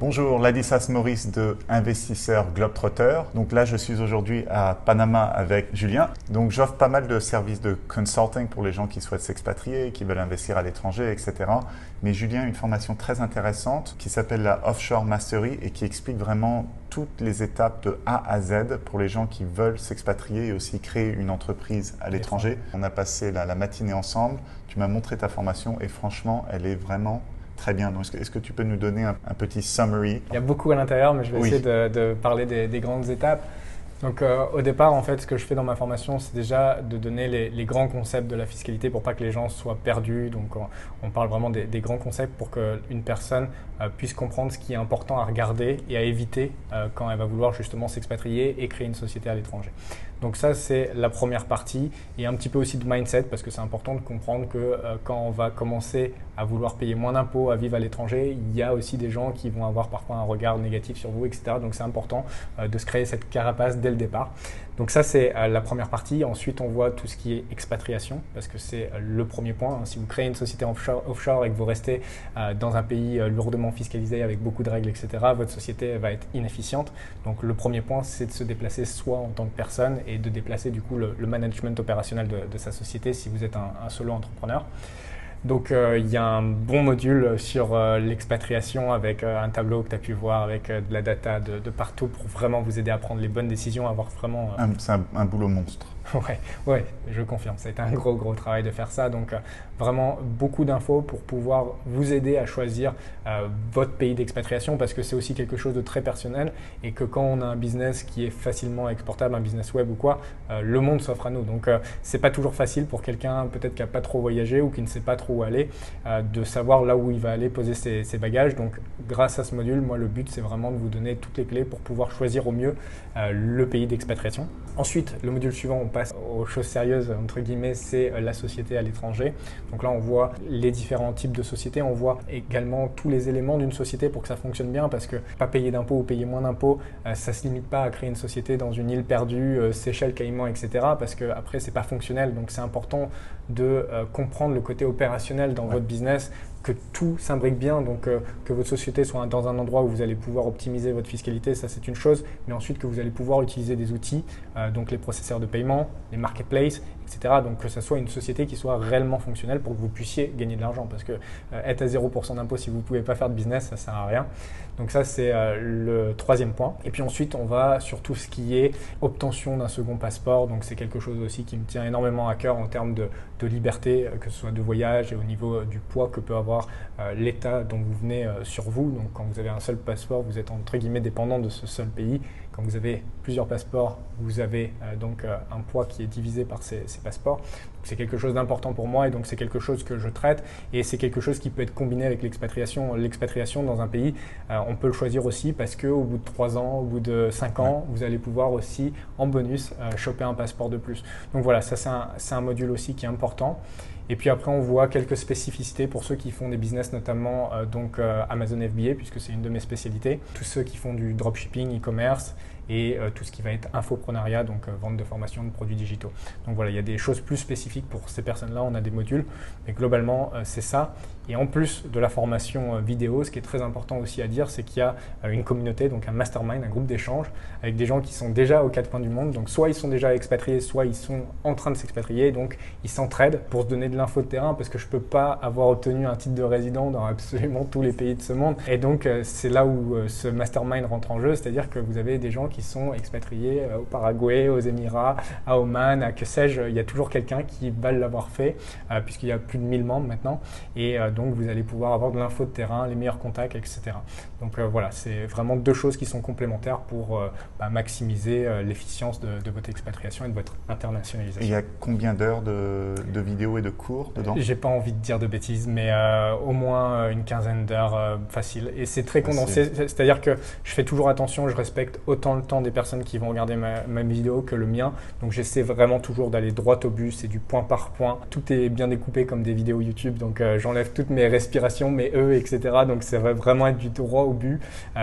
Bonjour, Ladislas Maurice de Investisseur Globetrotter. Donc là, je suis aujourd'hui à Panama avec Julien. Donc j'offre pas mal de services de consulting pour les gens qui souhaitent s'expatrier, qui veulent investir à l'étranger, etc. Mais Julien a une formation très intéressante qui s'appelle la Offshore Mastery et qui explique vraiment toutes les étapes de A à Z pour les gens qui veulent s'expatrier et aussi créer une entreprise à l'étranger. On a passé la matinée ensemble, tu m'as montré ta formation et franchement, elle est vraiment très bien. Donc, est-ce que tu peux nous donner un petit summary? Il y a beaucoup à l'intérieur, mais je vais essayer de parler des grandes étapes. Donc au départ, en fait, ce que je fais dans ma formation, c'est déjà de donner les grands concepts de la fiscalité pour pas que les gens soient perdus. Donc on parle vraiment des grands concepts pour qu'une personne puisse comprendre ce qui est important à regarder et à éviter quand elle va vouloir justement s'expatrier et créer une société à l'étranger. Donc ça, c'est la première partie et un petit peu aussi de mindset parce que c'est important de comprendre que quand on va commencer à vouloir payer moins d'impôts, à vivre à l'étranger, il y a aussi des gens qui vont avoir parfois un regard négatif sur vous, etc. Donc c'est important de se créer cette carapace dès le départ. Donc ça, c'est la première partie. Ensuite, on voit tout ce qui est expatriation parce que c'est le premier point. Si vous créez une société offshore et que vous restez dans un pays lourdement fiscalisé avec beaucoup de règles, etc., votre société va être inefficiente. Donc le premier point, c'est de se déplacer soit en tant que personne et de déplacer du coup le management opérationnel de sa société si vous êtes un solo entrepreneur. Donc il y a un bon module sur l'expatriation avec un tableau que tu as pu voir avec de la data de partout pour vraiment vous aider à prendre les bonnes décisions, avoir vraiment… C'est un boulot monstre. Ouais, je confirme. Ça a été un gros travail de faire ça. Donc, vraiment beaucoup d'infos pour pouvoir vous aider à choisir votre pays d'expatriation parce que c'est aussi quelque chose de très personnel et que quand on a un business qui est facilement exportable, un business web ou quoi, le monde s'offre à nous. Donc, c'est pas toujours facile pour quelqu'un peut-être qui n'a pas trop voyagé ou qui ne sait pas trop où aller de savoir là où il va aller poser ses bagages. Donc, grâce à ce module, moi, le but, c'est vraiment de vous donner toutes les clés pour pouvoir choisir au mieux le pays d'expatriation. Ensuite, le module suivant, on passe aux choses sérieuses, entre guillemets, c'est la société à l'étranger. Donc là, on voit les différents types de sociétés, on voit également tous les éléments d'une société pour que ça fonctionne bien, parce que pas payer d'impôts ou payer moins d'impôts, ça ne se limite pas à créer une société dans une île perdue, Seychelles, Caïmans, etc., parce qu'après, ce n'est pas fonctionnel. Donc c'est important de comprendre le côté opérationnel dans votre business, que tout s'imbrique bien, donc que votre société soit dans un endroit où vous allez pouvoir optimiser votre fiscalité, ça c'est une chose, mais ensuite que vous allez pouvoir utiliser des outils, donc les processeurs de paiement, les marketplaces, etc. Donc que ce soit une société qui soit réellement fonctionnelle pour que vous puissiez gagner de l'argent, parce que être à 0% d'impôt si vous ne pouvez pas faire de business, ça ne sert à rien. Donc ça c'est le troisième point. Et puis ensuite on va sur tout ce qui est obtention d'un second passeport, donc c'est quelque chose aussi qui me tient énormément à cœur en termes de liberté, que ce soit de voyage et au niveau du poids que peut avoir l'État dont vous venez sur vous. Donc quand vous avez un seul passeport, vous êtes entre guillemets dépendant de ce seul pays. Quand vous avez plusieurs passeports, vous avez donc un poids qui est divisé par ces passeports. C'est quelque chose d'important pour moi et donc c'est quelque chose que je traite et c'est quelque chose qui peut être combiné avec l'expatriation. L'expatriation dans un pays, on peut le choisir aussi parce qu'au bout de 3 ans, au bout de 5 ans, vous allez pouvoir aussi en bonus choper un passeport de plus. Donc voilà, ça c'est un module aussi qui est important. Et puis après, on voit quelques spécificités pour ceux qui font des business, notamment Amazon FBA, puisque c'est une de mes spécialités. Tous ceux qui font du dropshipping, e-commerce et tout ce qui va être infoprenariat, donc vente de formation de produits digitaux. Donc voilà, il y a des choses plus spécifiques pour ces personnes-là, on a des modules, mais globalement, c'est ça. Et en plus de la formation vidéo, ce qui est très important aussi à dire, c'est qu'il y a une communauté, donc un mastermind, un groupe d'échange avec des gens qui sont déjà aux 4 coins du monde. Donc soit ils sont déjà expatriés, soit ils sont en train de s'expatrier. Donc ils s'entraident pour se donner de l'info de terrain parce que je ne peux pas avoir obtenu un titre de résident dans absolument tous les pays de ce monde. Et donc c'est là où ce mastermind rentre en jeu, c'est-à-dire que vous avez des gens qui sont expatriés au Paraguay, aux Émirats, à Oman, à que sais-je. Il y a toujours quelqu'un qui va l'avoir fait puisqu'il y a plus de 1000 membres maintenant. Et donc vous allez pouvoir avoir de l'info de terrain, les meilleurs contacts, etc. Donc voilà, c'est vraiment deux choses qui sont complémentaires pour maximiser l'efficience de votre expatriation et de votre internationalisation. Et il y a combien d'heures de vidéos et de cours dedans? J'ai pas envie de dire de bêtises, mais au moins une quinzaine d'heures facile. Et c'est très condensé, c'est-à-dire que je fais toujours attention, je respecte autant le temps des personnes qui vont regarder ma vidéo que le mien. Donc j'essaie vraiment toujours d'aller droit au but, c'est du point par point. Tout est bien découpé comme des vidéos YouTube, donc j'enlève toutes mes respirations, mes etc. Donc ça va vraiment être du droit au but.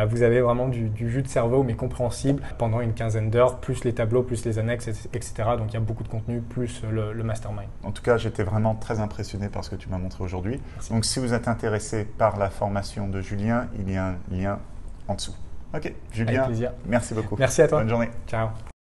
Vous avez vraiment du jus de cerveau, mais compréhensible, pendant une quinzaine d'heures, plus les tableaux, plus les annexes, etc. Donc il y a beaucoup de contenu, plus le mastermind. En tout cas, j'étais vraiment très impressionné par ce que tu m'as montré aujourd'hui. Donc si vous êtes intéressé par la formation de Julien, il y a un lien en dessous. Ok, Avec Julien, plaisir. merci beaucoup. Merci à toi. Bonne journée. Ciao.